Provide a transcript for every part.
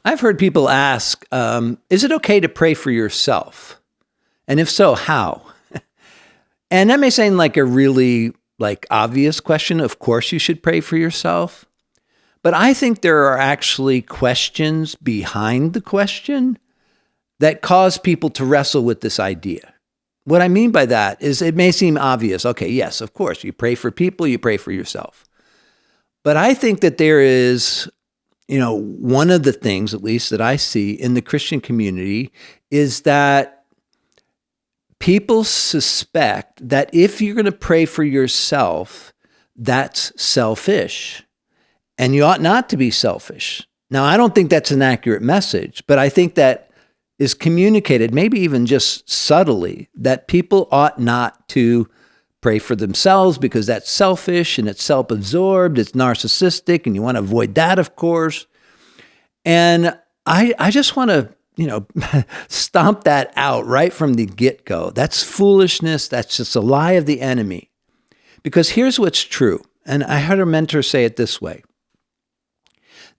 I've heard people ask, is it okay to pray for yourself? And if so, how? And that may seem like a really obvious question. Of course you should pray for yourself. But I think there are actually questions behind the question that cause people to wrestle with this idea. What I mean by that is it may seem obvious. Okay, yes, of course, you pray for people, you pray for yourself. But I think that there is, one of the things, at least that I see in the Christian community, is that people suspect that if you're going to pray for yourself, that's selfish. And you ought not to be selfish. Now, I don't think that's an accurate message, but I think that is communicated, maybe even just subtly, that people ought not to pray for themselves because that's selfish and it's self-absorbed, it's narcissistic, and you want to avoid that, of course. And I just want to, stomp that out right from the get-go. That's foolishness. That's just a lie of the enemy. Because here's what's true. And I heard a mentor say it this way.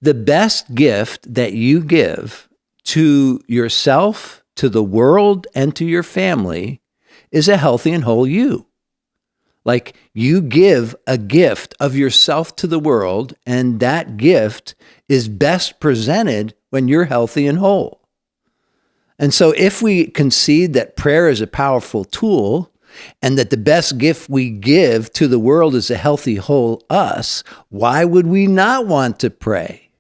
The best gift that you give to yourself, to the world, and to your family is a healthy and whole you. Like you give a gift of yourself to the world, and that gift is best presented when you're healthy and whole. And so if we concede that prayer is a powerful tool and that the best gift we give to the world is a healthy, whole us, why would we not want to pray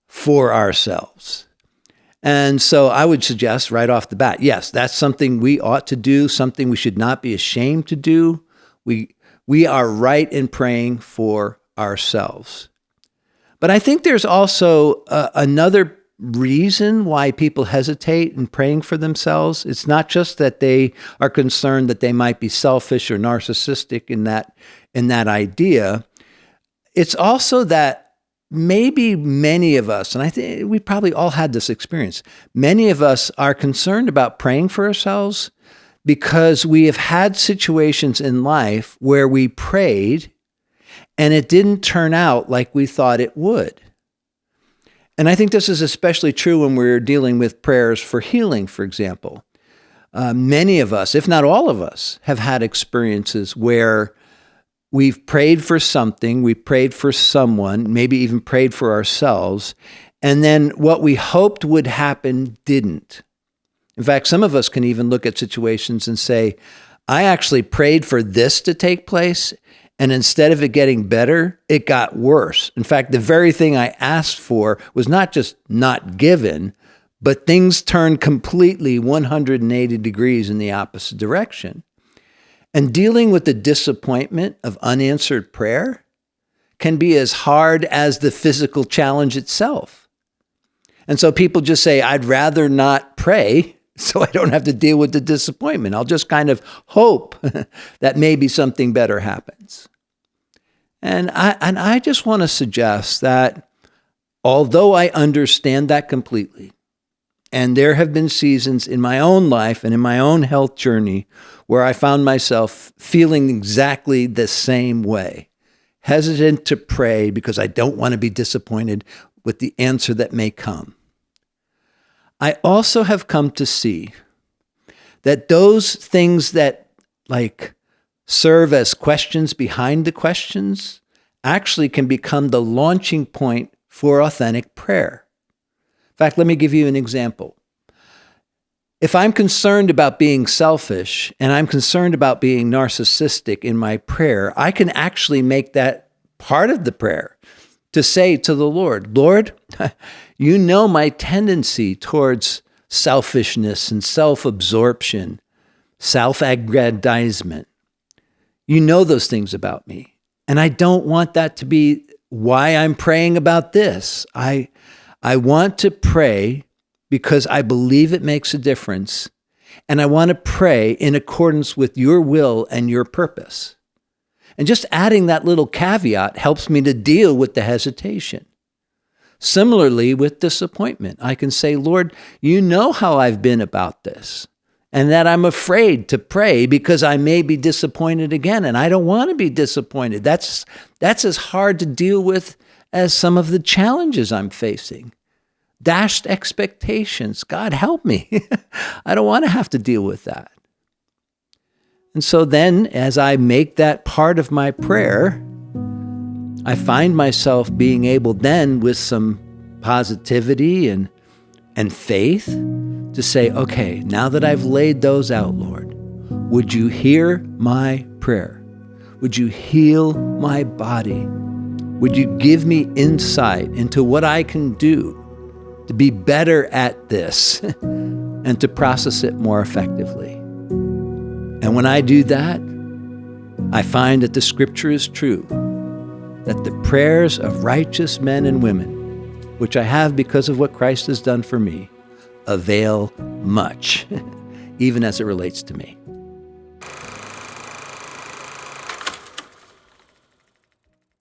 for ourselves? And so I would suggest right off the bat, yes, that's something we ought to do, something we should not be ashamed to do. We are right in praying for ourselves. But I think there's also another reason why people hesitate in praying for themselves. It's not just that they are concerned that they might be selfish or narcissistic in that idea. It's also that maybe many of us, and I think we probably all had this experience, many of us are concerned about praying for ourselves because we have had situations in life where we prayed and it didn't turn out like we thought it would. And I think this is especially true when we're dealing with prayers for healing, for example. Many of us, if not all of us, have had experiences where we've prayed for something, we prayed for someone, maybe even prayed for ourselves, and then what we hoped would happen didn't. In fact, some of us can even look at situations and say, I actually prayed for this to take place, and instead of it getting better, it got worse. In fact, the very thing I asked for was not just not given, but things turned completely 180 degrees in the opposite direction. And dealing with the disappointment of unanswered prayer can be as hard as the physical challenge itself. And so people just say, I'd rather not pray so I don't have to deal with the disappointment. I'll just kind of hope that maybe something better happens. And I just want to suggest that although I understand that completely, and there have been seasons in my own life and in my own health journey where I found myself feeling exactly the same way, hesitant to pray because I don't want to be disappointed with the answer that may come. I also have come to see that those things that serve as questions behind the questions actually can become the launching point for authentic prayer. In fact, let me give you an example. If I'm concerned about being selfish and I'm concerned about being narcissistic in my prayer, I can actually make that part of the prayer to say to the Lord, Lord, you know my tendency towards selfishness and self-absorption, self-aggrandizement. You know those things about me. And I don't want that to be why I'm praying about this. I want to pray because I believe it makes a difference. And I want to pray in accordance with your will and your purpose. And just adding that little caveat helps me to deal with the hesitation. Similarly, with disappointment, I can say, Lord, you know how I've been about this, and that I'm afraid to pray because I may be disappointed again, and I don't want to be disappointed. That's as hard to deal with as some of the challenges I'm facing. dashed expectations. God, help me. I don't want to have to deal with that. And so then, as I make that part of my prayer, I find myself being able then, with some positivity and faith, to say, okay, now that I've laid those out, Lord, would you hear my prayer? Would you heal my body? Would you give me insight into what I can do to be better at this and to process it more effectively? And when I do that, I find that the scripture is true, that the prayers of righteous men and women, which I have because of what Christ has done for me, avail much, even as it relates to me.